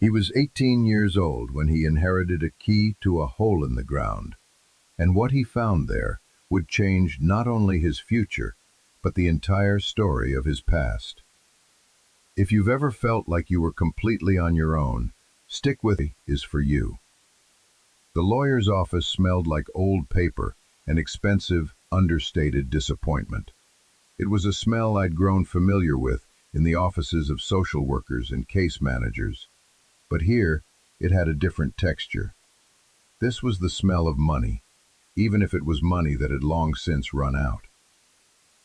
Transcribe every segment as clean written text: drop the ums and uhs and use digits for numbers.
He was 18 years old when he inherited a key to a hole in the ground, and what he found there would change not only his future, but the entire story of his past. If you've ever felt like you were completely on your own, Stick With Me is for you. The lawyer's office smelled like old paper and expensive, understated disappointment. It was a smell I'd grown familiar with in the offices of social workers and case managers. But here, it had a different texture. This was the smell of money, even if it was money that had long since run out.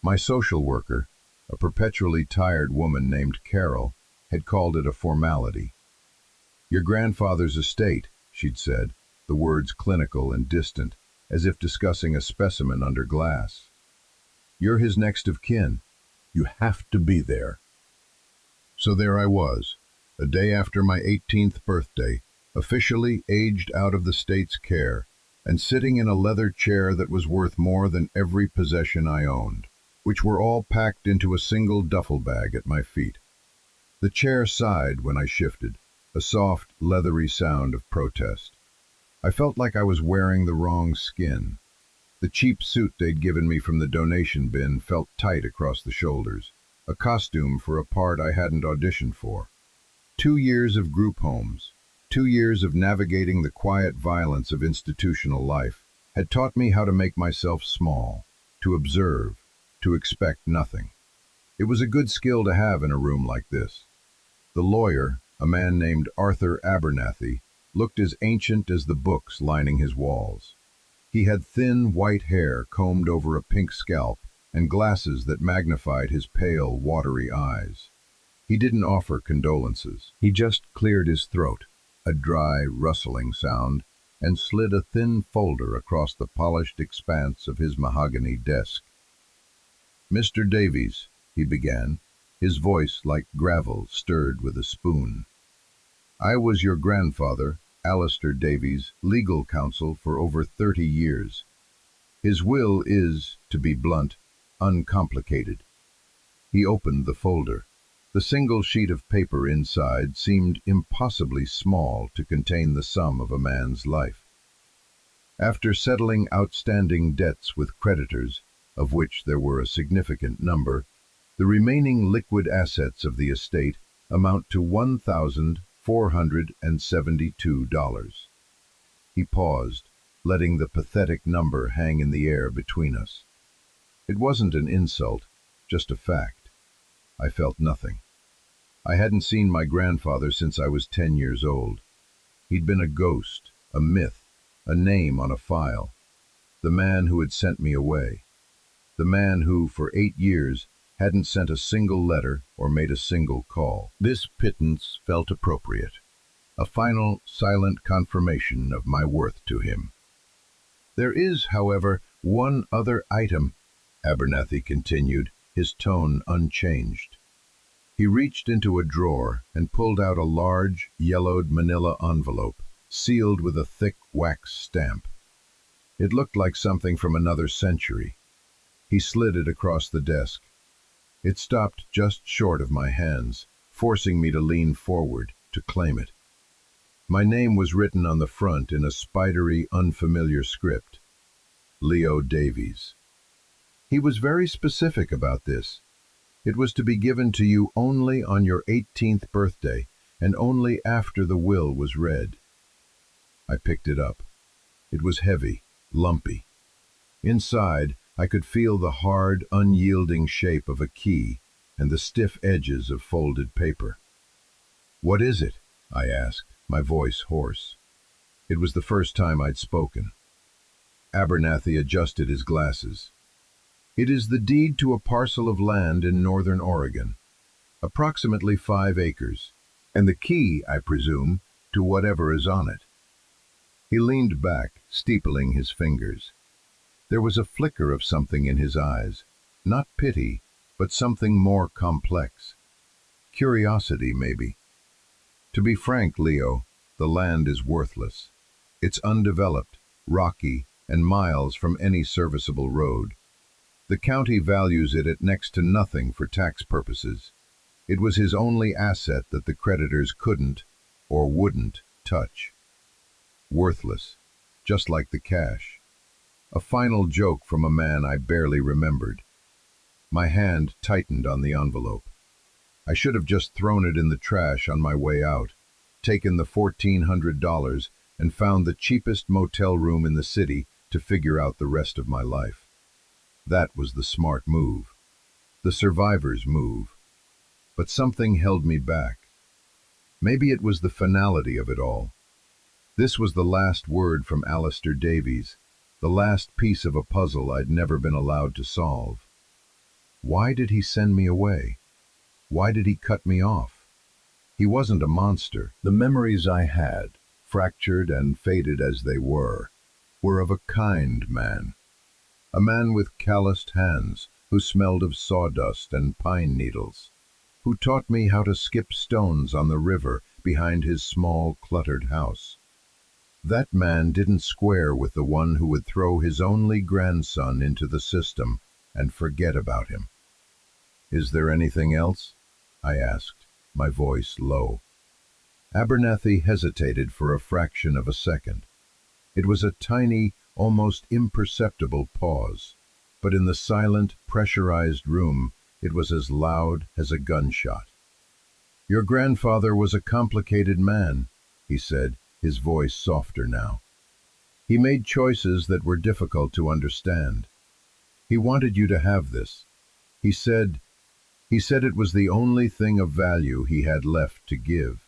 My social worker, a perpetually tired woman named Carol, had called it a formality. "Your grandfather's estate," she'd said, the words clinical and distant, as if discussing a specimen under glass. "You're his next of kin. You have to be there." So there I was, a day after my 18th birthday, officially aged out of the state's care, and sitting in a leather chair that was worth more than every possession I owned, which were all packed into a single duffel bag at my feet. The chair sighed when I shifted, a soft, leathery sound of protest. I felt like I was wearing the wrong skin. The cheap suit they'd given me from the donation bin felt tight across the shoulders, a costume for a part I hadn't auditioned for. 2 years of group homes, 2 years of navigating the quiet violence of institutional life, had taught me how to make myself small, to observe, to expect nothing. It was a good skill to have in a room like this. The lawyer, a man named Arthur Abernathy, looked as ancient as the books lining his walls. He had thin, white hair combed over a pink scalp and glasses that magnified his pale, watery eyes. He didn't offer condolences. He just cleared his throat, a dry, rustling sound, and slid a thin folder across the polished expanse of his mahogany desk. "Mr. Davies," he began, his voice like gravel stirred with a spoon. "I was your grandfather, Alistair Davies, legal counsel for over 30 years. His will is, to be blunt, uncomplicated." He opened the folder. The single sheet of paper inside seemed impossibly small to contain the sum of a man's life. After settling outstanding debts with creditors, of which there were a significant number, the remaining liquid assets of the estate amount to $1,472. He paused, letting the pathetic number hang in the air between us. It wasn't an insult, just a fact. I felt nothing. I hadn't seen my grandfather since I was 10 years old. He'd been a ghost, a myth, a name on a file. The man who had sent me away. The man who, for 8 years, hadn't sent a single letter or made a single call. This pittance felt appropriate. A final, silent confirmation of my worth to him. "There is, however, one other item," Abernathy continued, his tone unchanged. He reached into a drawer and pulled out a large, yellowed manila envelope, sealed with a thick wax stamp. It looked like something from another century. He slid it across the desk. It stopped just short of my hands, forcing me to lean forward to claim it. My name was written on the front in a spidery, unfamiliar script. Leo Davies. He was very specific about this. It was to be given to you only on your 18th birthday, and only after the will was read. I picked it up. It was heavy, lumpy. Inside, I could feel the hard, unyielding shape of a key and the stiff edges of folded paper. "What is it?" I asked, my voice hoarse. It was the first time I'd spoken. Abernathy adjusted his glasses. "It is the deed to a parcel of land in northern Oregon, approximately 5 acres, and the key, I presume, to whatever is on it." He leaned back, steepling his fingers. There was a flicker of something in his eyes, not pity, but something more complex. Curiosity, maybe. "To be frank, Leo, the land is worthless. It's undeveloped, rocky, and miles from any serviceable road. The county values it at next to nothing for tax purposes. It was his only asset that the creditors couldn't, or wouldn't touch. Worthless, just like the cash. A final joke from a man I barely remembered. My hand tightened on the envelope. I should have just thrown it in the trash on my way out, taken the $1,400 and found the cheapest motel room in the city to figure out the rest of my life. That was the smart move, the survivor's move. But something held me back. Maybe it was the finality of it all. This was the last word from Alistair Davies, the last piece of a puzzle I'd never been allowed to solve. Why did he send me away? Why did he cut me off? He wasn't a monster. The memories I had, fractured and faded as they were of a kind man. A man with calloused hands who smelled of sawdust and pine needles, who taught me how to skip stones on the river behind his small, cluttered house. That man didn't square with the one who would throw his only grandson into the system and forget about him. "Is there anything else?" I asked, my voice low. Abernathy hesitated for a fraction of a second. It was a tiny, almost imperceptible pause, but in the silent, pressurized room, it was as loud as a gunshot. "Your grandfather was a complicated man," he said, his voice softer now. "He made choices that were difficult to understand. He wanted you to have this. He said it was the only thing of value he had left to give."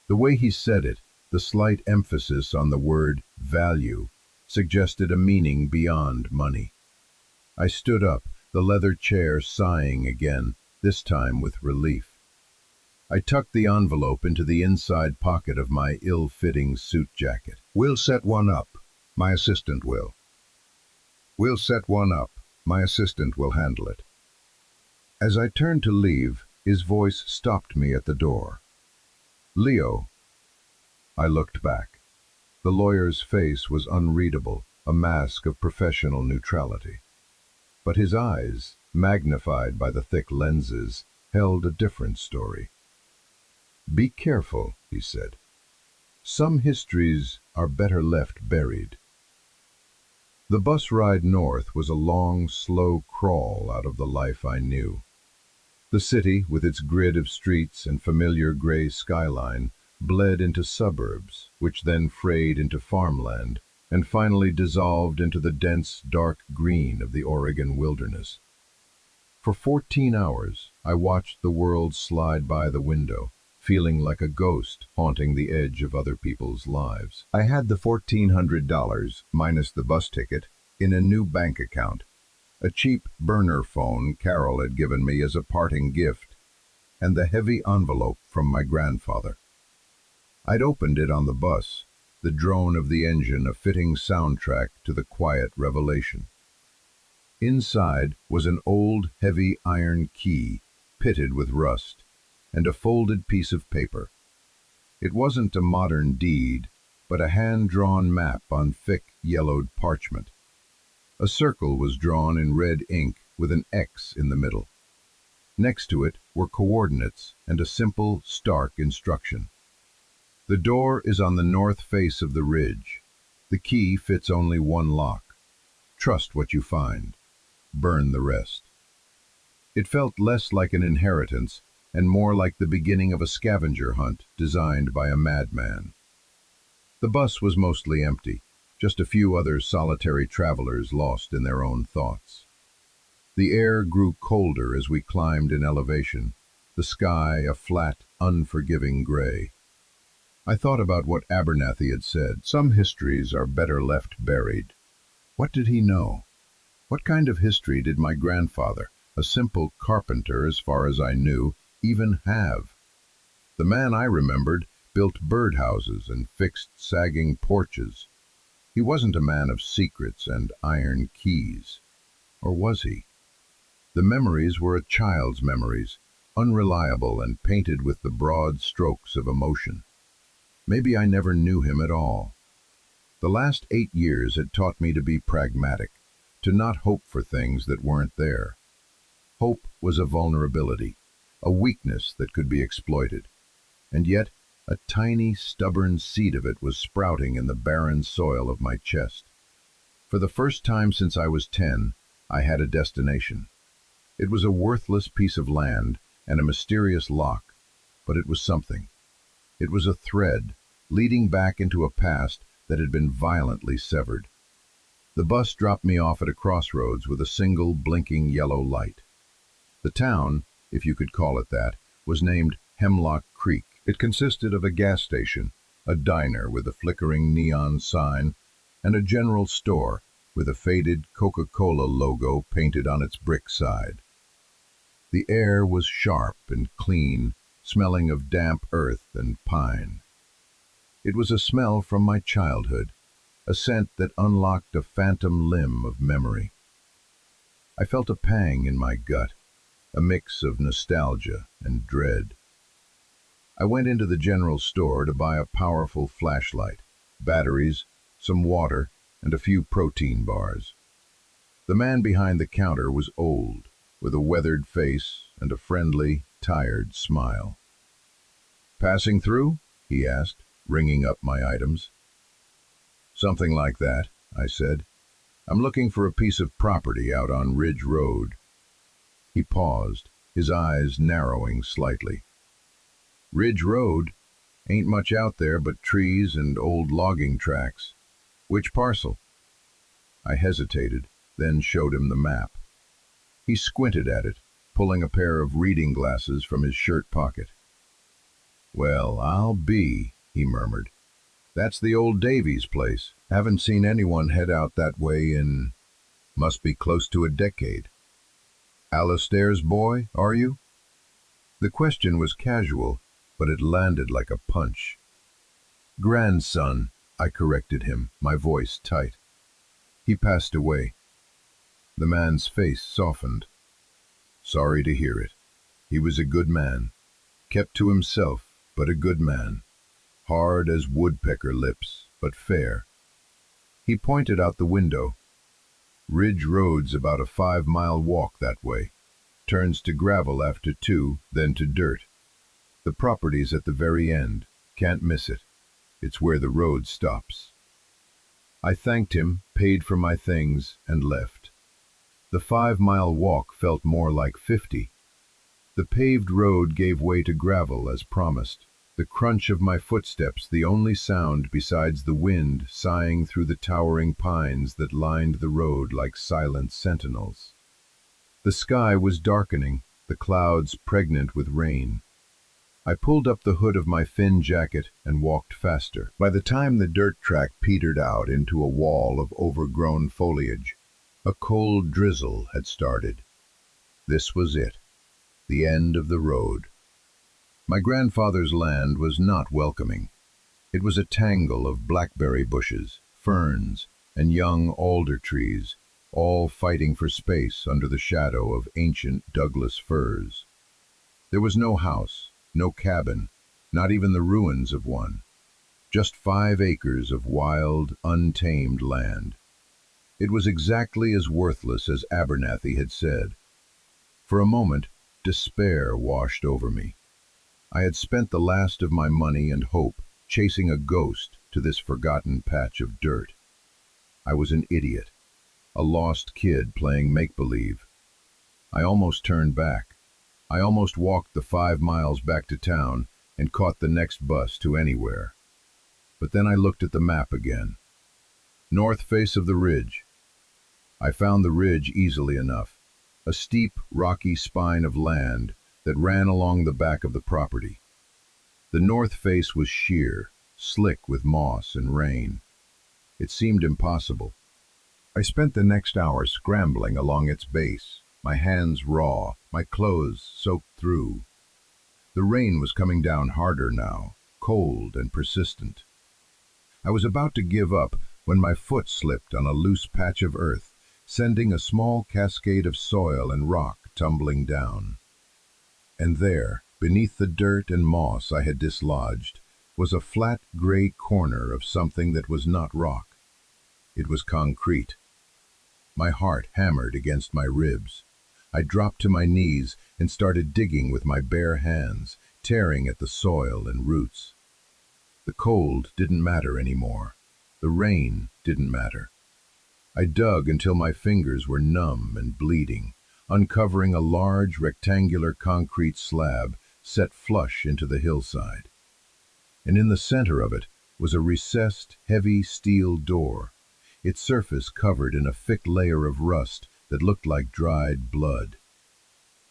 The way he said it, the slight emphasis on the word value, suggested a meaning beyond money. I stood up, the leather chair sighing again, this time with relief. I tucked the envelope into the inside pocket of my ill-fitting suit jacket. "We'll set one up. My assistant will. We'll set one up. My assistant will handle it." As I turned to leave, his voice stopped me at the door. "Leo." I looked back. The lawyer's face was unreadable, a mask of professional neutrality. But his eyes, magnified by the thick lenses, held a different story. "Be careful," he said. "Some histories are better left buried." The bus ride north was a long, slow crawl out of the life I knew. The city, with its grid of streets and familiar gray skyline, bled into suburbs, which then frayed into farmland, and finally dissolved into the dense, dark green of the Oregon wilderness. For 14 hours, I watched the world slide by the window, feeling like a ghost haunting the edge of other people's lives. I had the $1,400, minus the bus ticket, in a new bank account, a cheap burner phone Carol had given me as a parting gift, and the heavy envelope from my grandfather. I'd opened it on the bus, the drone of the engine a fitting soundtrack to the quiet revelation. Inside was an old, heavy iron key, pitted with rust, and a folded piece of paper. It wasn't a modern deed, but a hand-drawn map on thick, yellowed parchment. A circle was drawn in red ink with an X in the middle. Next to it were coordinates and a simple, stark instruction. "The door is on the north face of the ridge. The key fits only one lock. Trust what you find. Burn the rest." It felt less like an inheritance and more like the beginning of a scavenger hunt designed by a madman. The bus was mostly empty, just a few other solitary travelers lost in their own thoughts. The air grew colder as we climbed in elevation, the sky a flat, unforgiving gray. I thought about what Abernathy had said. Some histories are better left buried. What did he know? What kind of history did my grandfather, a simple carpenter as far as I knew, even have? The man I remembered built birdhouses and fixed sagging porches. He wasn't a man of secrets and iron keys. Or was he? The memories were a child's memories, unreliable and painted with the broad strokes of emotion. Maybe I never knew him at all. The last 8 years had taught me to be pragmatic, to not hope for things that weren't there. Hope was a vulnerability, a weakness that could be exploited. And yet, A tiny, stubborn seed of it was sprouting in the barren soil of my chest. For the first time since I was 10, I had a destination. It was a worthless piece of land and a mysterious lock, but it was something. It was a thread leading back into a past that had been violently severed. The bus dropped me off at a crossroads with a single blinking yellow light. The town, if you could call it that, was named Hemlock Creek. It consisted of a gas station, a diner with a flickering neon sign, and a general store with a faded Coca-Cola logo painted on its brick side. The air was sharp and clean, smelling of damp earth and pine. It was a smell from my childhood, a scent that unlocked a phantom limb of memory. I felt a pang in my gut, a mix of nostalgia and dread. I went into the general store to buy a powerful flashlight, batteries, some water, and a few protein bars. The man behind the counter was old, with a weathered face and a friendly, tired smile. "Passing through?" he asked, ringing up my items. "Something like that," I said. "I'm looking for a piece of property out on Ridge Road." He paused, his eyes narrowing slightly. "Ridge Road? Ain't much out there but trees and old logging tracks. Which parcel?" I hesitated, then showed him the map. He squinted at it, pulling a pair of reading glasses from his shirt pocket. "Well, I'll be," he murmured. "That's the old Davies place. Haven't seen anyone head out that way in, must be close to a decade. Alastair's boy, are you?" The question was casual, but it landed like a punch. "Grandson," I corrected him, my voice tight. "He passed away." The man's face softened. "Sorry to hear it. He was a good man. Kept to himself, but a good man. Hard as woodpecker lips, but fair." He pointed out the window. "Ridge Road's about a 5-mile walk that way. Turns to gravel after 2, then to dirt. The property's at the very end. Can't miss it. It's where the road stops." I thanked him, paid for my things, and left. The 5-mile walk felt more like 50. The paved road gave way to gravel as promised, the crunch of my footsteps the only sound besides the wind sighing through the towering pines that lined the road like silent sentinels. The sky was darkening, the clouds pregnant with rain. I pulled up the hood of my Finn jacket and walked faster. By the time the dirt track petered out into a wall of overgrown foliage, a cold drizzle had started. This was it, the end of the road. My grandfather's land was not welcoming. It was a tangle of blackberry bushes, ferns, and young alder trees, all fighting for space under the shadow of ancient Douglas firs. There was no house, no cabin, not even the ruins of one. Just 5 acres of wild, untamed land. It was exactly as worthless as Abernathy had said. For a moment, despair washed over me. I had spent the last of my money and hope chasing a ghost to this forgotten patch of dirt. I was an idiot, a lost kid playing make-believe. I almost turned back. I almost walked the 5 miles back to town and caught the next bus to anywhere. But then I looked at the map again. North face of the ridge. I found the ridge easily enough, a steep, rocky spine of land that ran along the back of the property. The north face was sheer, slick with moss and rain. It seemed impossible. I spent the next hour scrambling along its base, my hands raw, my clothes soaked through. The rain was coming down harder now, cold and persistent. I was about to give up when my foot slipped on a loose patch of earth, sending a small cascade of soil and rock tumbling down. And there, beneath the dirt and moss I had dislodged, was a flat gray corner of something that was not rock. It was concrete. My heart hammered against my ribs. I dropped to my knees and started digging with my bare hands, tearing at the soil and roots. The cold didn't matter anymore. The rain didn't matter. I dug until my fingers were numb and bleeding, uncovering a large rectangular concrete slab set flush into the hillside. And in the center of it was a recessed, heavy steel door, its surface covered in a thick layer of rust that looked like dried blood.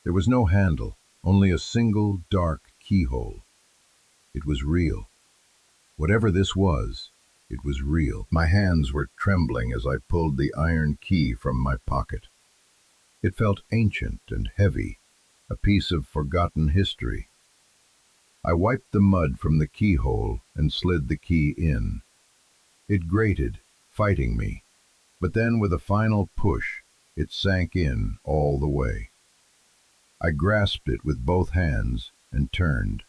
There was no handle, only a single dark keyhole. It was real. Whatever this was, it was real. My hands were trembling as I pulled the iron key from my pocket. It felt ancient and heavy, a piece of forgotten history. I wiped the mud from the keyhole and slid the key in. It grated, fighting me, but then with a final push, it sank in all the way. I grasped it with both hands and turned.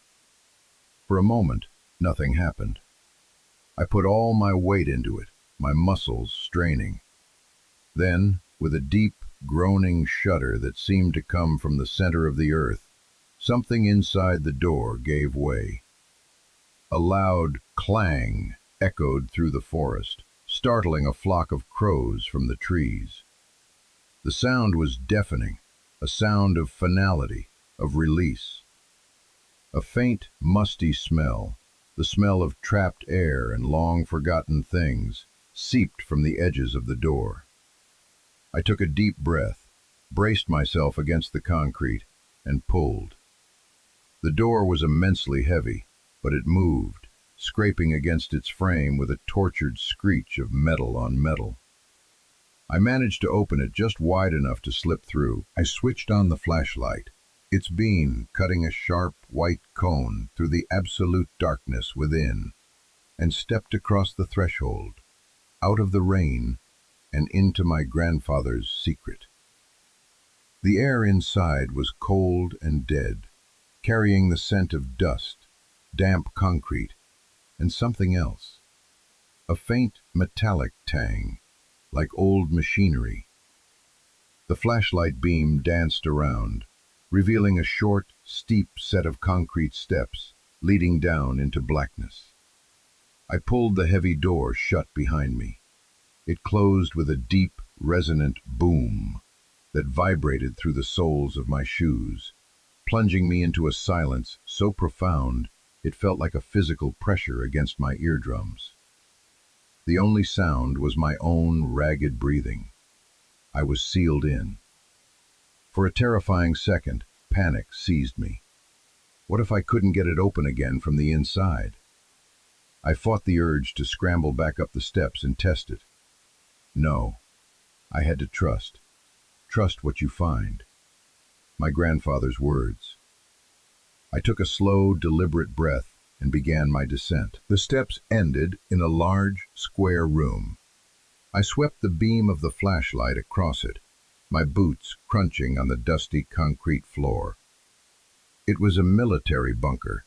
For a moment, nothing happened. I put all my weight into it, my muscles straining. Then, with a deep, groaning shudder that seemed to come from the center of the earth, something inside the door gave way. A loud clang echoed through the forest, startling a flock of crows from the trees. The sound was deafening, a sound of finality, of release. A faint, musty smell, the smell of trapped air and long-forgotten things, seeped from the edges of the door. I took a deep breath, braced myself against the concrete, and pulled. The door was immensely heavy, but it moved, scraping against its frame with a tortured screech of metal on metal. I managed to open it just wide enough to slip through. I switched on the flashlight, its beam cutting a sharp white cone through the absolute darkness within, and stepped across the threshold, out of the rain, and into my grandfather's secret. The air inside was cold and dead, carrying the scent of dust, damp concrete, and something else. A faint metallic tang, like old machinery. The flashlight beam danced around, revealing a short, steep set of concrete steps leading down into blackness. I pulled the heavy door shut behind me. It closed with a deep, resonant boom that vibrated through the soles of my shoes, plunging me into a silence so profound it felt like a physical pressure against my eardrums. The only sound was my own ragged breathing. I was sealed in. For a terrifying second, panic seized me. What if I couldn't get it open again from the inside? I fought the urge to scramble back up the steps and test it. No, I had to trust. Trust what you find. My grandfather's words. I took a slow, deliberate breath and began my descent. The steps ended in a large, square room. I swept the beam of the flashlight across it, my boots crunching on the dusty concrete floor. It was a military bunker.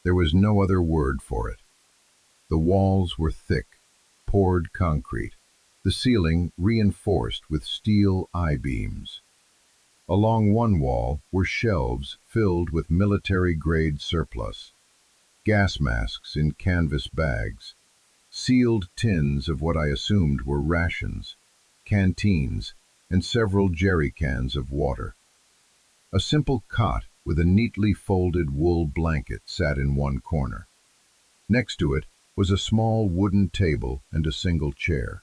There was no other word for it. The walls were thick, poured concrete, the ceiling reinforced with steel I-beams. Along one wall were shelves filled with military-grade surplus, gas masks in canvas bags, sealed tins of what I assumed were rations, canteens, and several jerry cans of water. A simple cot with a neatly folded wool blanket sat in one corner. Next to it was a small wooden table and a single chair.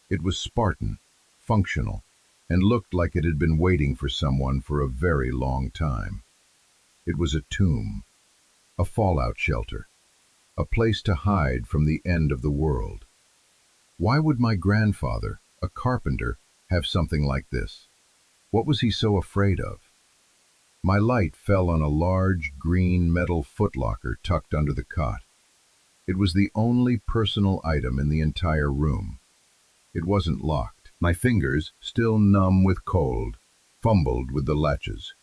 It was Spartan, functional, and looked like it had been waiting for someone for a very long time. It was a tomb, a fallout shelter, a place to hide from the end of the world. Why would my grandfather, a carpenter, have something like this? What was he so afraid of? My light fell on a large green metal footlocker tucked under the cot. It was the only personal item in the entire room. It wasn't locked. My fingers, still numb with cold, fumbled with the latches.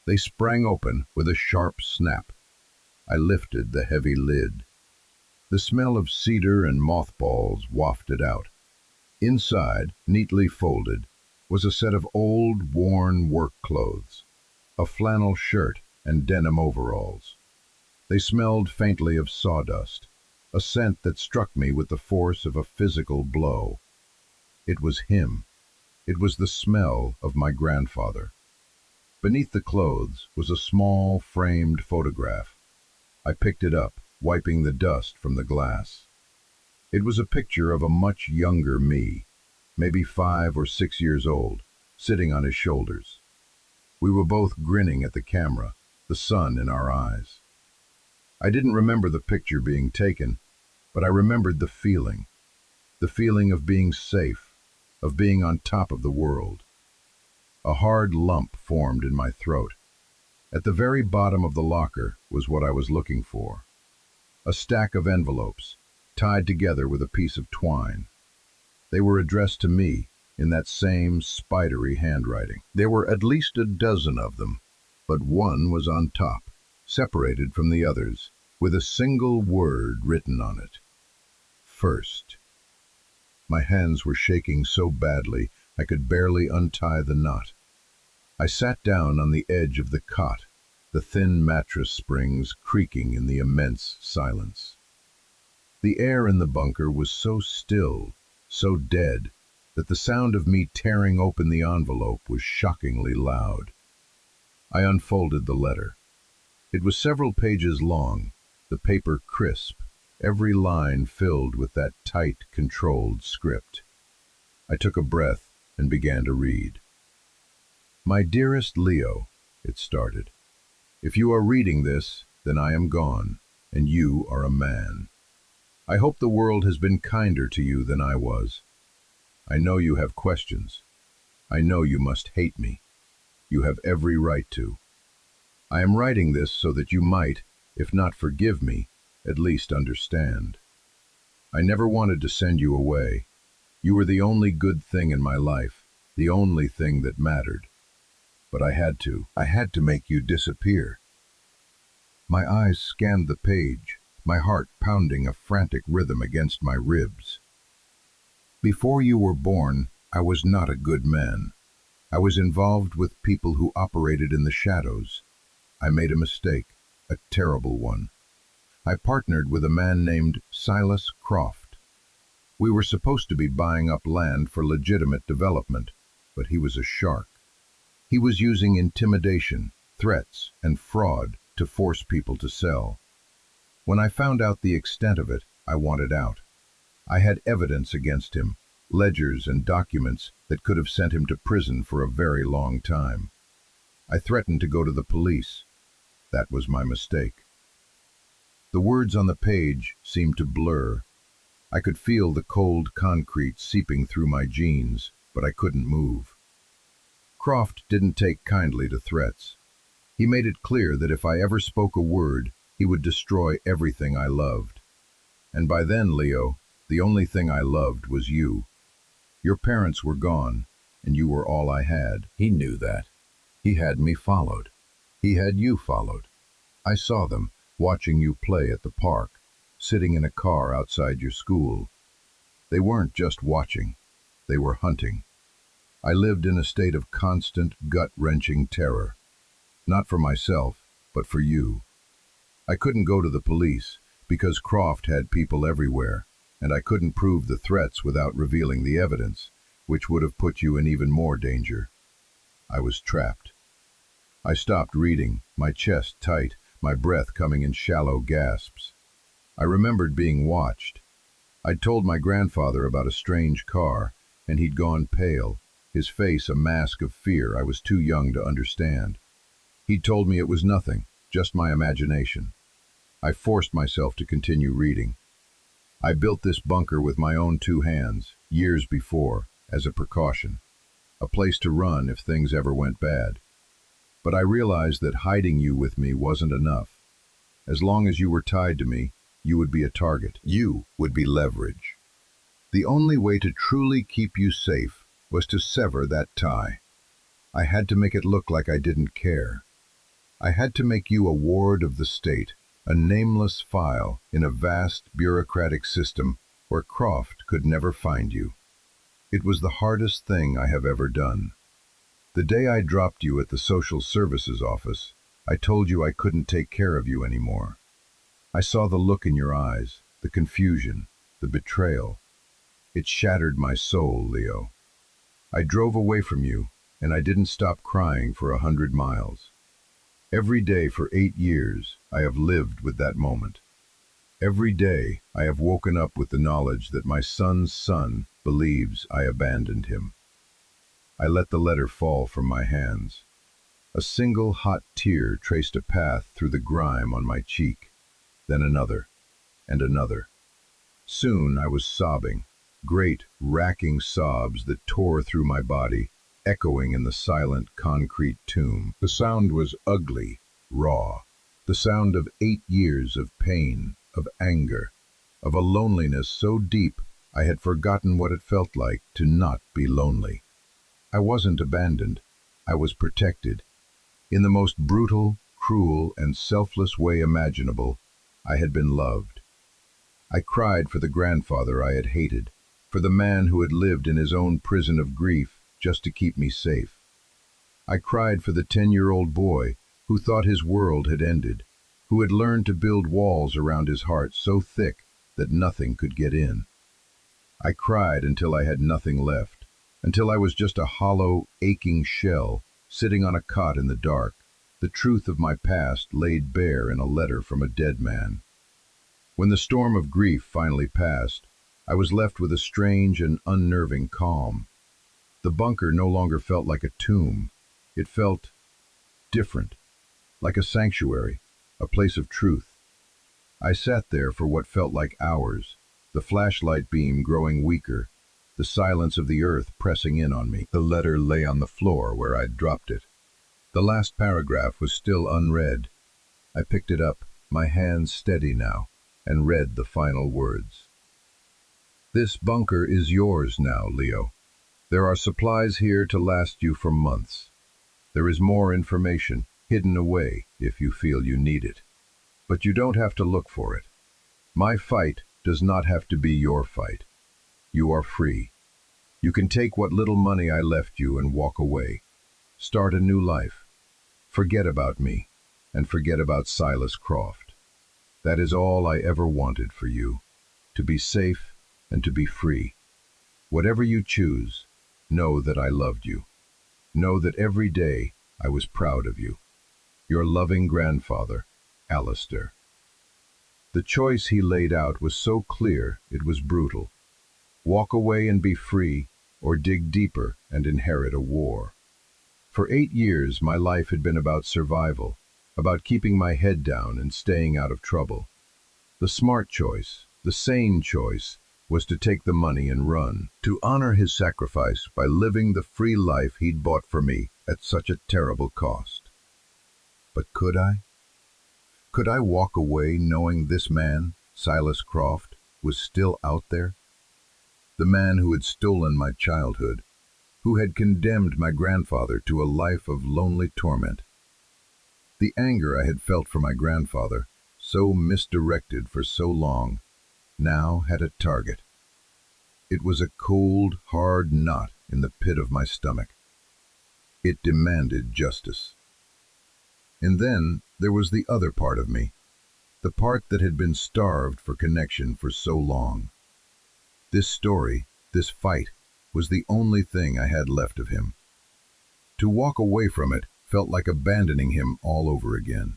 They sprang open with a sharp snap. I lifted the heavy lid. The smell of cedar and mothballs wafted out. Inside, neatly folded, was a set of old, worn work clothes, a flannel shirt and denim overalls. They smelled faintly of sawdust, a scent that struck me with the force of a physical blow. It was him. It was the smell of my grandfather. Beneath the clothes was a small, framed photograph. I picked it up, wiping the dust from the glass. It was a picture of a much younger me, maybe 5 or 6 years old, sitting on his shoulders. We were both grinning at the camera, the sun in our eyes. I didn't remember the picture being taken, but I remembered the feeling of being safe, of being on top of the world. A hard lump formed in my throat. At the very bottom of the locker was what I was looking for. A stack of envelopes, tied together with a piece of twine. They were addressed to me in that same spidery handwriting. There were at least a dozen of them, but one was on top, separated from the others, with a single word written on it. First. My hands were shaking so badly I could barely untie the knot. I sat down on the edge of the cot, the thin mattress springs creaking in the immense silence. The air in the bunker was so still, so dead, that the sound of me tearing open the envelope was shockingly loud. I unfolded the letter. It was several pages long, the paper crisp, every line filled with that tight, controlled script. I took a breath and began to read. "My dearest Leo," it started, "if you are reading this, then I am gone, and you are a man. I hope the world has been kinder to you than I was. I know you have questions. I know you must hate me. You have every right to. I am writing this so that you might, if not forgive me, at least understand. I never wanted to send you away. You were the only good thing in my life, the only thing that mattered. But I had to. I had to make you disappear." My eyes scanned the page, my heart pounding a frantic rhythm against my ribs. "Before you were born, I was not a good man. I was involved with people who operated in the shadows. I made a mistake, a terrible one. I partnered with a man named Silas Croft. We were supposed to be buying up land for legitimate development, but he was a shark. He was using intimidation, threats, and fraud to force people to sell. When I found out the extent of it, I wanted out. I had evidence against him, ledgers and documents that could have sent him to prison for a very long time. I threatened to go to the police. That was my mistake." The words on the page seemed to blur. I could feel the cold concrete seeping through my jeans, but I couldn't move. Croft didn't take kindly to threats. He made it clear that if I ever spoke a word, he would destroy everything I loved. And by then, Leo, the only thing I loved was you. Your parents were gone, and you were all I had. He knew that. He had me followed. He had you followed. I saw them, watching you play at the park, sitting in a car outside your school. They weren't just watching. They were hunting. I lived in a state of constant, gut-wrenching terror. Not for myself, but for you. I couldn't go to the police, because Croft had people everywhere, and I couldn't prove the threats without revealing the evidence, which would have put you in even more danger. I was trapped. I stopped reading, my chest tight, my breath coming in shallow gasps. I remembered being watched. I'd told my grandfather about a strange car, and he'd gone pale, his face a mask of fear I was too young to understand. He'd told me it was nothing, just my imagination. I forced myself to continue reading. I built this bunker with my own 2 hands, years before, as a precaution. A place to run if things ever went bad. But I realized that hiding you with me wasn't enough. As long as you were tied to me, you would be a target. You would be leverage. The only way to truly keep you safe was to sever that tie. I had to make it look like I didn't care. I had to make you a ward of the state, a nameless file in a vast bureaucratic system where Croft could never find you. It was the hardest thing I have ever done. The day I dropped you at the social services office, I told you I couldn't take care of you anymore. I saw the look in your eyes, the confusion, the betrayal. It shattered my soul, Leo. I drove away from you, and I didn't stop crying for 100 miles. Every day for 8 years, I have lived with that moment. Every day, I have woken up with the knowledge that my son's son believes I abandoned him. I let the letter fall from my hands. A single hot tear traced a path through the grime on my cheek, then another, and another. Soon I was sobbing, great, racking sobs that tore through my body, echoing in the silent concrete tomb. The sound was ugly, raw, the sound of 8 years of pain, of anger, of a loneliness so deep I had forgotten what it felt like to not be lonely. I wasn't abandoned, I was protected. In the most brutal, cruel, and selfless way imaginable, I had been loved. I cried for the grandfather I had hated, for the man who had lived in his own prison of grief just to keep me safe. I cried for the 10-year-old boy who thought his world had ended, who had learned to build walls around his heart so thick that nothing could get in. I cried until I had nothing left, until I was just a hollow, aching shell sitting on a cot in the dark, the truth of my past laid bare in a letter from a dead man. When the storm of grief finally passed, I was left with a strange and unnerving calm. The bunker no longer felt like a tomb. It felt different, like a sanctuary, a place of truth. I sat there for what felt like hours, the flashlight beam growing weaker, the silence of the earth pressing in on me. The letter lay on the floor where I'd dropped it. The last paragraph was still unread. I picked it up, my hands steady now, and read the final words. This bunker is yours now, Leo. There are supplies here to last you for months. There is more information, hidden away if you feel you need it. But you don't have to look for it. My fight does not have to be your fight. You are free. You can take what little money I left you and walk away. Start a new life. Forget about me, and forget about Silas Croft. That is all I ever wanted for you, to be safe and to be free. Whatever you choose, know that I loved you. Know that every day I was proud of you. Your loving grandfather, Alistair. The choice he laid out was so clear it was brutal. Walk away and be free, or dig deeper and inherit a war. For 8 years my life had been about survival, about keeping my head down and staying out of trouble. The smart choice, the sane choice, was to take the money and run, to honor his sacrifice by living the free life he'd bought for me at such a terrible cost. But could I? Could I walk away knowing this man, Silas Croft, was still out there? The man who had stolen my childhood, who had condemned my grandfather to a life of lonely torment. The anger I had felt for my grandfather, so misdirected for so long, now had a target. It was a cold, hard knot in the pit of my stomach. It demanded justice. And then there was the other part of me, the part that had been starved for connection for so long. This story, this fight, was the only thing I had left of him. To walk away from it felt like abandoning him all over again.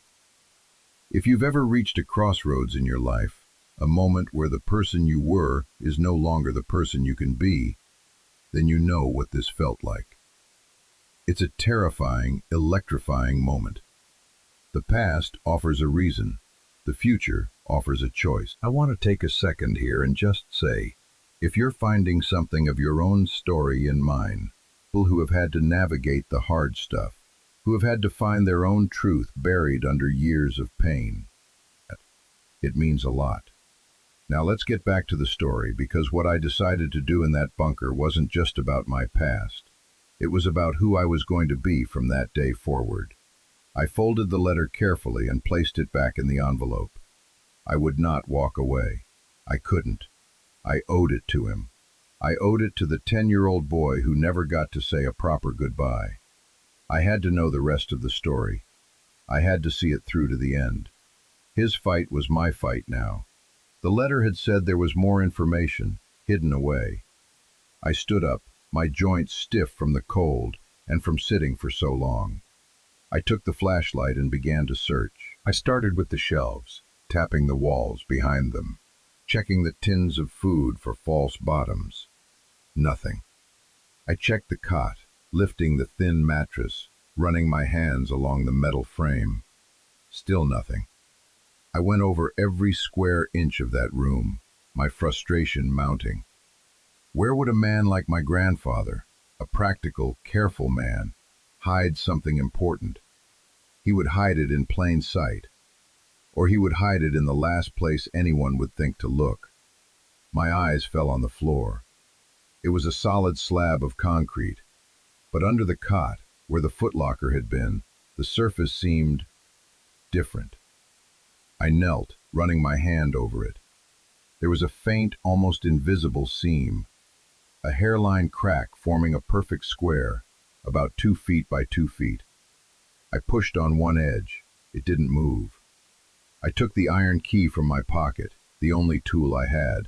If you've ever reached a crossroads in your life, a moment where the person you were is no longer the person you can be, then you know what this felt like. It's a terrifying, electrifying moment. The past offers a reason. The future offers a choice. I want to take a second here and just say, if you're finding something of your own story in mine, people who have had to navigate the hard stuff, who have had to find their own truth buried under years of pain, it means a lot. Now let's get back to the story, because what I decided to do in that bunker wasn't just about my past. It was about who I was going to be from that day forward. I folded the letter carefully and placed it back in the envelope. I would not walk away. I couldn't. I owed it to him. I owed it to the 10-year-old boy who never got to say a proper goodbye. I had to know the rest of the story. I had to see it through to the end. His fight was my fight now. The letter had said there was more information, hidden away. I stood up, my joints stiff from the cold and from sitting for so long. I took the flashlight and began to search. I started with the shelves, tapping the walls behind them, checking the tins of food for false bottoms. Nothing. I checked the cot, lifting the thin mattress, running my hands along the metal frame. Still nothing. I went over every square inch of that room, my frustration mounting. Where would a man like my grandfather, a practical, careful man, hide something important? He would hide it in plain sight, or he would hide it in the last place anyone would think to look. My eyes fell on the floor. It was a solid slab of concrete, but under the cot, where the footlocker had been, the surface seemed different. I knelt, running my hand over it. There was a faint, almost invisible seam, a hairline crack forming a perfect square, about 2 feet by 2 feet. I pushed on one edge. It didn't move. I took the iron key from my pocket, the only tool I had,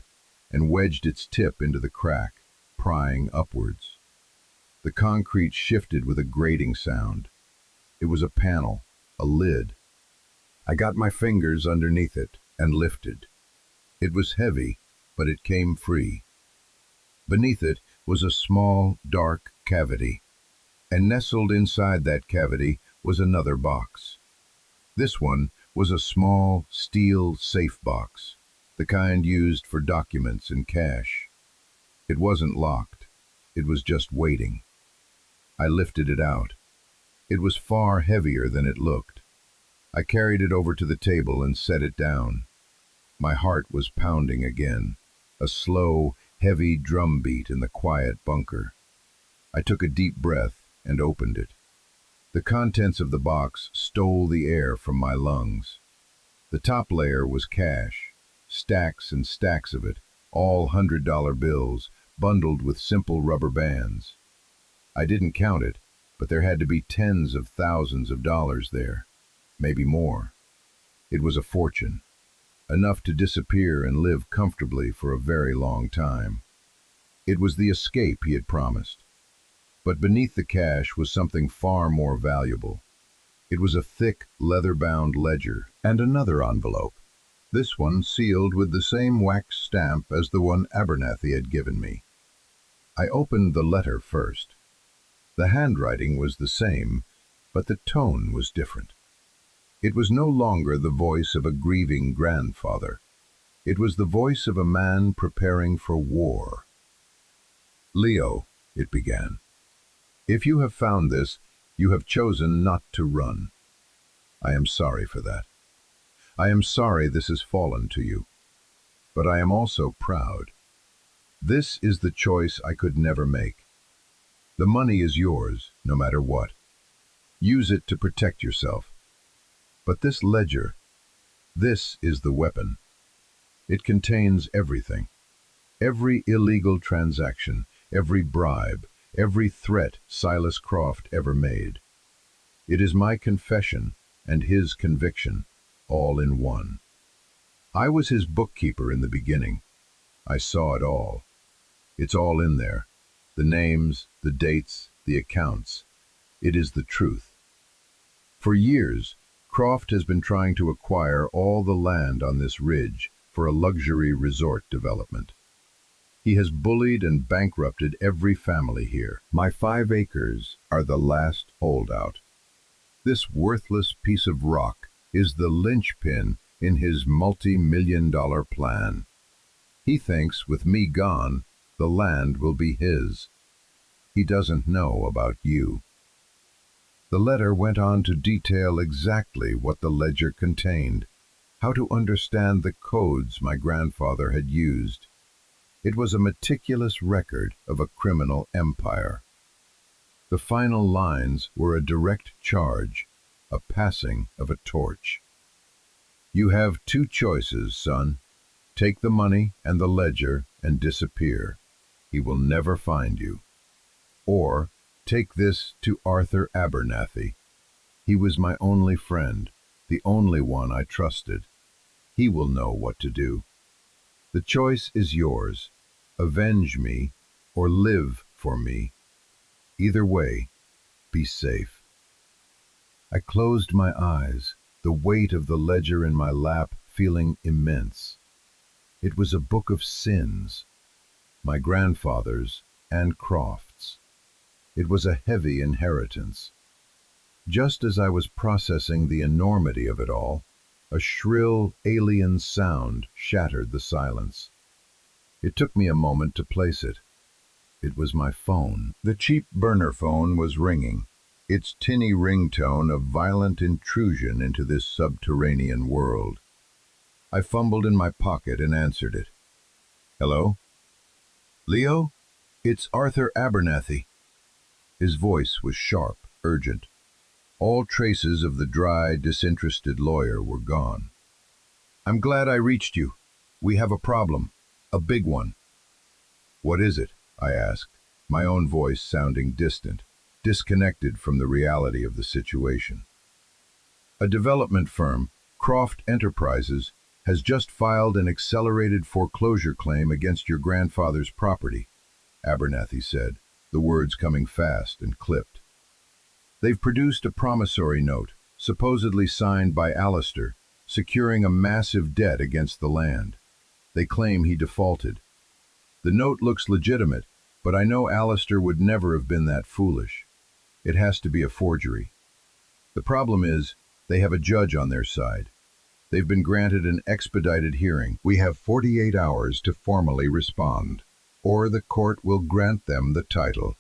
and wedged its tip into the crack, prying upwards. The concrete shifted with a grating sound. It was a panel, a lid. I got my fingers underneath it and lifted. It was heavy, but it came free. Beneath it was a small, dark cavity, and nestled inside that cavity was another box. This one was a small, steel safe box, the kind used for documents and cash. It wasn't locked. It was just waiting. I lifted it out. It was far heavier than it looked. I carried it over to the table and set it down. My heart was pounding again, a slow, heavy drumbeat in the quiet bunker. I took a deep breath and opened it. The contents of the box stole the air from my lungs. The top layer was cash, stacks and stacks of it, all $100 bills, bundled with simple rubber bands. I didn't count it, but there had to be tens of thousands of dollars there, maybe more. It was a fortune, enough to disappear and live comfortably for a very long time. It was the escape he had promised. But beneath the cash was something far more valuable. It was a thick, leather-bound ledger and another envelope, this one sealed with the same wax stamp as the one Abernathy had given me. I opened the letter first. The handwriting was the same, but the tone was different. It was no longer the voice of a grieving grandfather. It was the voice of a man preparing for war. "Leo," it began, "if you have found this, you have chosen not to run. I am sorry for that. I am sorry this has fallen to you. But I am also proud. This is the choice I could never make. The money is yours, no matter what. Use it to protect yourself. But this ledger, this is the weapon. It contains everything. Every illegal transaction, every bribe, every threat Silas Croft ever made. It is my confession and his conviction, all in one. I was his bookkeeper in the beginning. I saw it all. It's all in there. The names, the dates, the accounts. It is the truth. For years, Croft has been trying to acquire all the land on this ridge for a luxury resort development. He has bullied and bankrupted every family here. My 5 acres are the last holdout. This worthless piece of rock is the linchpin in his multi-million-dollar plan. He thinks with me gone, the land will be his. He doesn't know about you. The letter went on to detail exactly what the ledger contained, how to understand the codes my grandfather had used. It was a meticulous record of a criminal empire. The final lines were a direct charge, a passing of a torch. You have 2 choices, son. Take the money and the ledger and disappear. He will never find you. Or take this to Arthur Abernathy. He was my only friend, the only one I trusted. He will know what to do. The choice is yours. Avenge me or live for me. Either way, be safe. I closed my eyes, the weight of the ledger in my lap feeling immense. It was a book of sins, my grandfather's and Croft's. It was a heavy inheritance. Just as I was processing the enormity of it all, a shrill, alien sound shattered the silence. It took me a moment to place it. It was my phone. The cheap burner phone was ringing, its tinny ringtone a violent intrusion into this subterranean world. I fumbled in my pocket and answered it. Hello? Leo? It's Arthur Abernathy. His voice was sharp, urgent. All traces of the dry, disinterested lawyer were gone. I'm glad I reached you. We have a problem. A big one. What is it? I asked, my own voice sounding distant, disconnected from the reality of the situation. A development firm, Croft Enterprises, has just filed an accelerated foreclosure claim against your grandfather's property, Abernathy said, the words coming fast and clipped. They've produced a promissory note, supposedly signed by Alistair, securing a massive debt against the land. They claim he defaulted. The note looks legitimate, but I know Alistair would never have been that foolish. It has to be a forgery. The problem is, they have a judge on their side. They've been granted an expedited hearing. We have 48 hours to formally respond, or the court will grant them the title.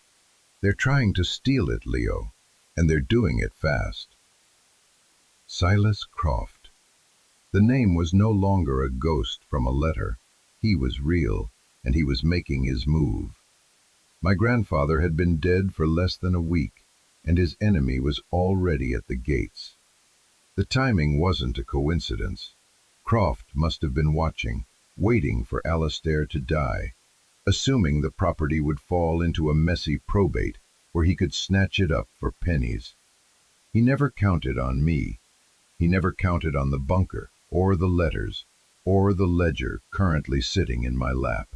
They're trying to steal it, Leo, and they're doing it fast. Silas Croft. The name was no longer a ghost from a letter. He was real, and he was making his move. My grandfather had been dead for less than a week, and his enemy was already at the gates. The timing wasn't a coincidence. Croft must have been watching, waiting for Alistair to die, assuming the property would fall into a messy probate where he could snatch it up for pennies. He never counted on me. He never counted on the bunker, or the letters, or the ledger currently sitting in my lap.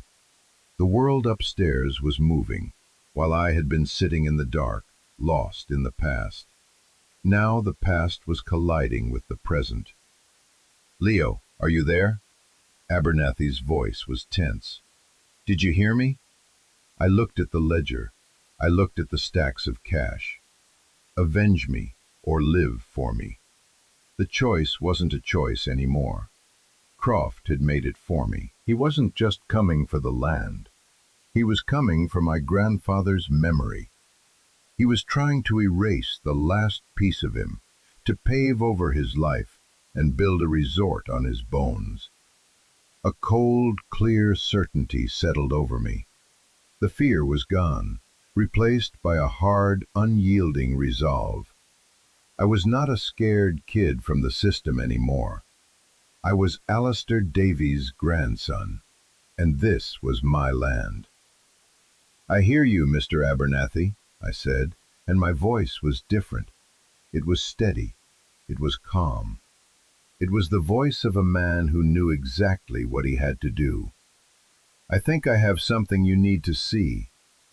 The world upstairs was moving, while I had been sitting in the dark, lost in the past. Now the past was colliding with the present. Leo, are you there? Abernathy's voice was tense. Did you hear me? I looked at the ledger. I looked at the stacks of cash. Avenge me, or live for me. The choice wasn't a choice anymore. Croft had made it for me. He wasn't just coming for the land. He was coming for my grandfather's memory. He was trying to erase the last piece of him, to pave over his life and build a resort on his bones. A cold, clear certainty settled over me. The fear was gone, replaced by a hard, unyielding resolve. I was not a scared kid from the system anymore. I was Alistair Davies' grandson, and this was my land. I hear you, Mr. Abernathy, I said, and my voice was different. It was steady. It was calm. It was the voice of a man who knew exactly what he had to do. I think I have something you need to see,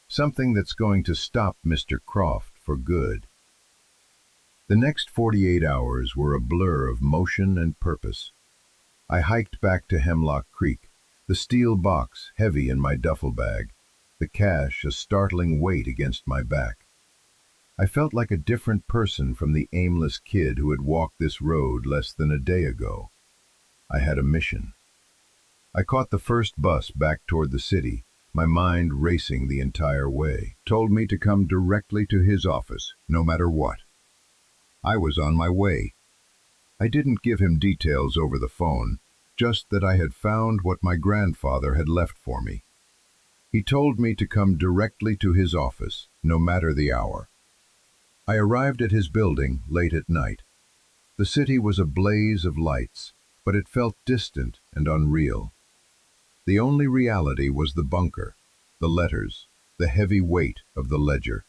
something that's going to stop Mr. Croft for good. The next 48 hours were a blur of motion and purpose. I hiked back to Hemlock Creek, the steel box heavy in my duffel bag, the cash a startling weight against my back. I felt like a different person from the aimless kid who had walked this road less than a day ago. I had a mission. I caught the first bus back toward the city, my mind racing the entire way. Told me to come directly to his office, no matter what. I was on my way. I didn't give him details over the phone, just that I had found what my grandfather had left for me. He told me to come directly to his office, no matter the hour. I arrived at his building late at night. The city was a blaze of lights, but it felt distant and unreal. The only reality was the bunker, the letters, the heavy weight of the ledger.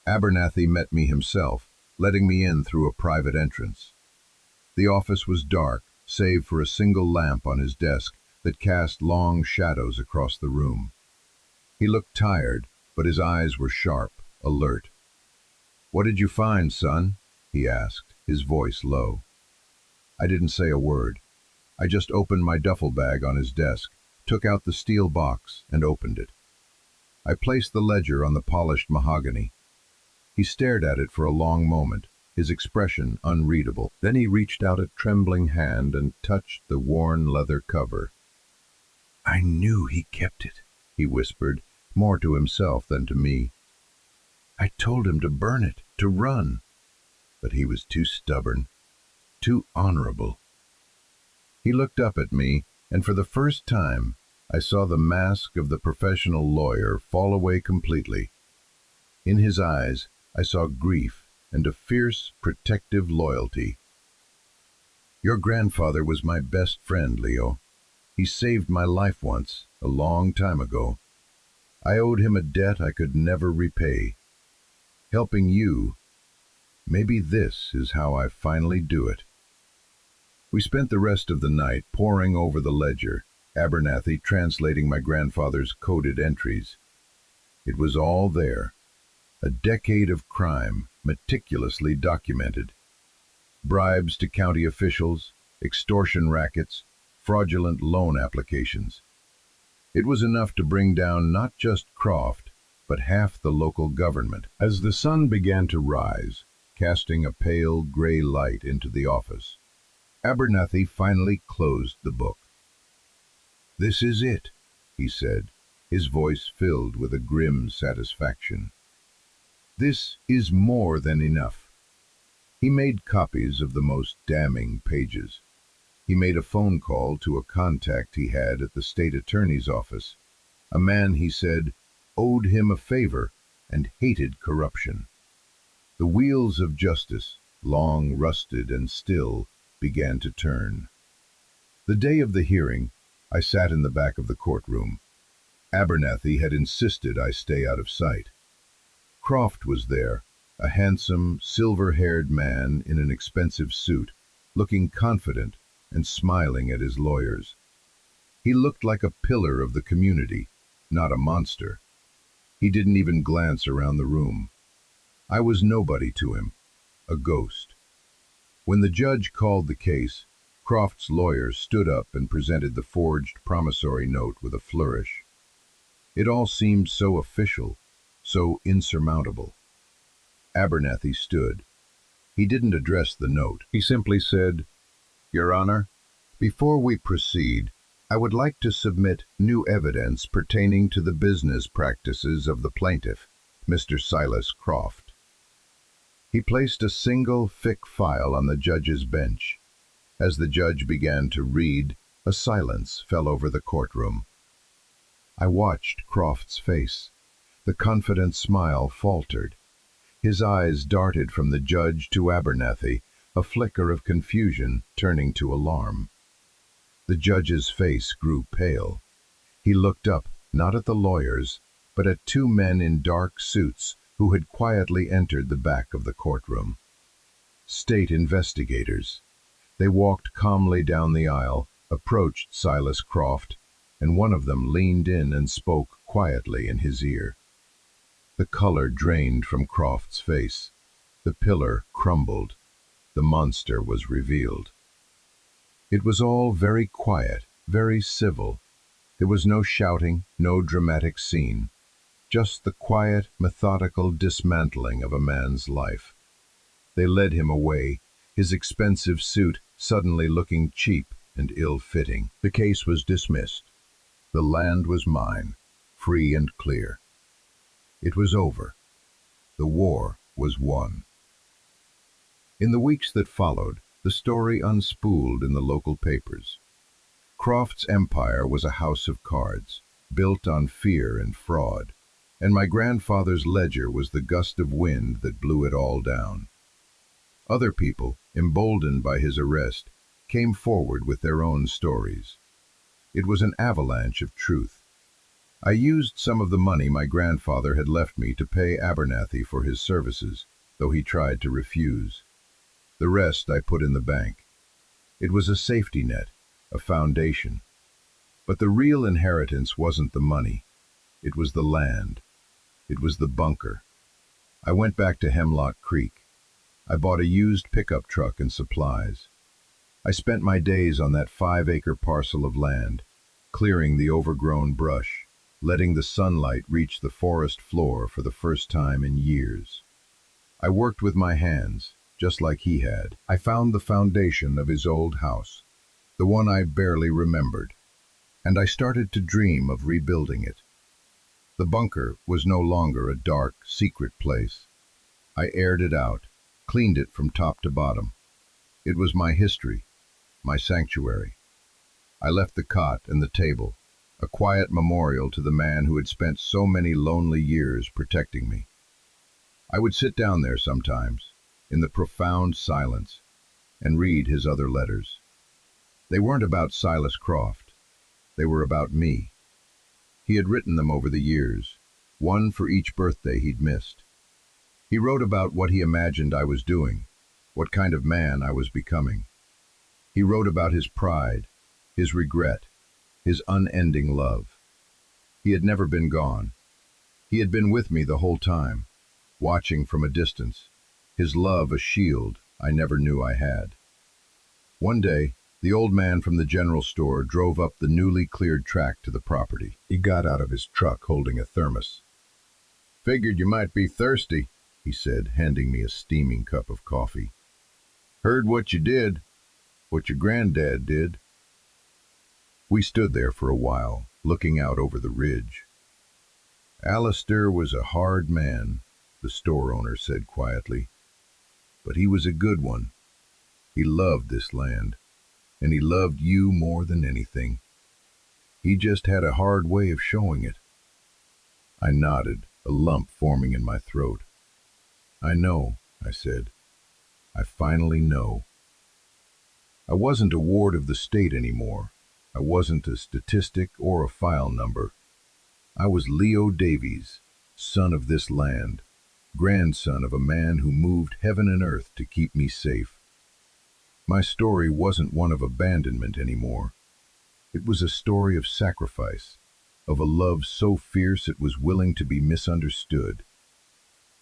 Abernathy met me himself, letting me in through a private entrance. The office was dark, save for a single lamp on his desk, that cast long shadows across the room. He looked tired, but his eyes were sharp, alert. "What did you find, son?" he asked, his voice low. I didn't say a word. I just opened my duffel bag on his desk, took out the steel box, and opened it. I placed the ledger on the polished mahogany. He stared at it for a long moment, his expression unreadable. Then he reached out a trembling hand and touched the worn leather cover. "I knew he kept it," he whispered, more to himself than to me. "I told him to burn it, to run. But he was too stubborn, too honorable." He looked up at me, and for the first time, I saw the mask of the professional lawyer fall away completely. In his eyes, I saw grief and a fierce, protective loyalty. "Your grandfather was my best friend, Leo. He saved my life once, a long time ago. I owed him a debt I could never repay. Helping you, maybe this is how I finally do it." We spent the rest of the night poring over the ledger, Abernathy translating my grandfather's coded entries. It was all there. A decade of crime, meticulously documented. Bribes to county officials, extortion rackets, fraudulent loan applications. It was enough to bring down not just Croft, but half the local government. As the sun began to rise, casting a pale gray light into the office, Abernathy finally closed the book. "This is it," he said, his voice filled with a grim satisfaction. "This is more than enough." He made copies of the most damning pages. He made a phone call to a contact he had at the state attorney's office, a man he said owed him a favor and hated corruption. The wheels of justice, long rusted and still, began to turn. The day of the hearing, I sat in the back of the courtroom. Abernathy had insisted I stay out of sight. Croft was there, a handsome, silver-haired man in an expensive suit, looking confident and smiling at his lawyers. He looked like a pillar of the community, not a monster. He didn't even glance around the room. I was nobody to him, a ghost. When the judge called the case, Croft's lawyer stood up and presented the forged promissory note with a flourish. It all seemed so official, so insurmountable. Abernathy stood. He didn't address the note. He simply said, "Your Honor, before we proceed, I would like to submit new evidence pertaining to the business practices of the plaintiff, Mr. Silas Croft." He placed a single thick file on the judge's bench. As the judge began to read, a silence fell over the courtroom. I watched Croft's face. The confident smile faltered. His eyes darted from the judge to Abernathy, a flicker of confusion turning to alarm. The judge's face grew pale. He looked up, not at the lawyers, but at two men in dark suits who had quietly entered the back of the courtroom. State investigators. They walked calmly down the aisle, approached Silas Croft, and one of them leaned in and spoke quietly in his ear. The color drained from Croft's face. The pillar crumbled. The monster was revealed. It was all very quiet, very civil. There was no shouting, no dramatic scene. Just the quiet, methodical dismantling of a man's life. They led him away, his expensive suit suddenly looking cheap and ill-fitting. The case was dismissed. The land was mine, free and clear. It was over. The war was won. In the weeks that followed, the story unspooled in the local papers. Croft's empire was a house of cards, built on fear and fraud, and my grandfather's ledger was the gust of wind that blew it all down. Other people, emboldened by his arrest, came forward with their own stories. It was an avalanche of truth. I used some of the money my grandfather had left me to pay Abernathy for his services, though he tried to refuse. The rest I put in the bank. It was a safety net, a foundation. But the real inheritance wasn't the money. It was the land. It was the bunker. I went back to Hemlock Creek. I bought a used pickup truck and supplies. I spent my days on that 5-acre parcel of land, clearing the overgrown brush, letting the sunlight reach the forest floor for the first time in years. I worked with my hands, just like he had. I found the foundation of his old house, the one I barely remembered, and I started to dream of rebuilding it. The bunker was no longer a dark, secret place. I aired it out, cleaned it from top to bottom. It was my history, my sanctuary. I left the cot and the table, a quiet memorial to the man who had spent so many lonely years protecting me. I would sit down there sometimes, in the profound silence, and read his other letters. They weren't about Silas Croft. They were about me. He had written them over the years, one for each birthday he'd missed. He wrote about what he imagined I was doing, what kind of man I was becoming. He wrote about his pride, his regret, his unending love. He had never been gone. He had been with me the whole time, watching from a distance, his love a shield I never knew I had. One day, the old man from the general store drove up the newly cleared track to the property. He got out of his truck holding a thermos. "Figured you might be thirsty," he said, handing me a steaming cup of coffee. "Heard what you did, what your granddad did." We stood there for a while, looking out over the ridge. "Alistair was a hard man," the store owner said quietly, "but he was a good one. He loved this land, and he loved you more than anything. He just had a hard way of showing it." I nodded, a lump forming in my throat. "I know," I said. "I finally know." I wasn't a ward of the state anymore. I wasn't a statistic or a file number. I was Leo Davies, son of this land, grandson of a man who moved heaven and earth to keep me safe. My story wasn't one of abandonment anymore. It was a story of sacrifice, of a love so fierce it was willing to be misunderstood.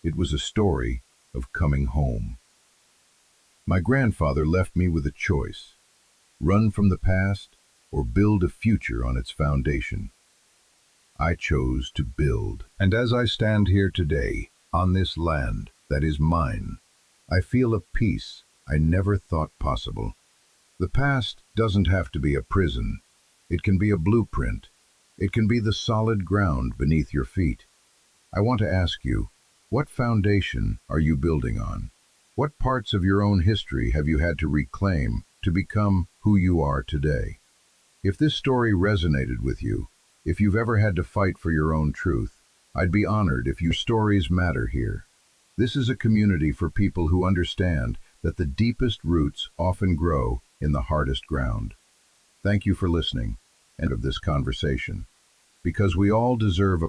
It was a story of coming home. My grandfather left me with a choice: run from the past or build a future on its foundation. I chose to build. And as I stand here today, on this land that is mine, I feel a peace I never thought possible. The past doesn't have to be a prison. It can be a blueprint. It can be the solid ground beneath your feet. I want to ask you, what foundation are you building on? What parts of your own history have you had to reclaim to become who you are today? If this story resonated with you, if you've ever had to fight for your own truth, I'd be honored if your stories matter here. This is a community for people who understand that the deepest roots often grow in the hardest ground. Thank you for listening and of this conversation, because we all deserve a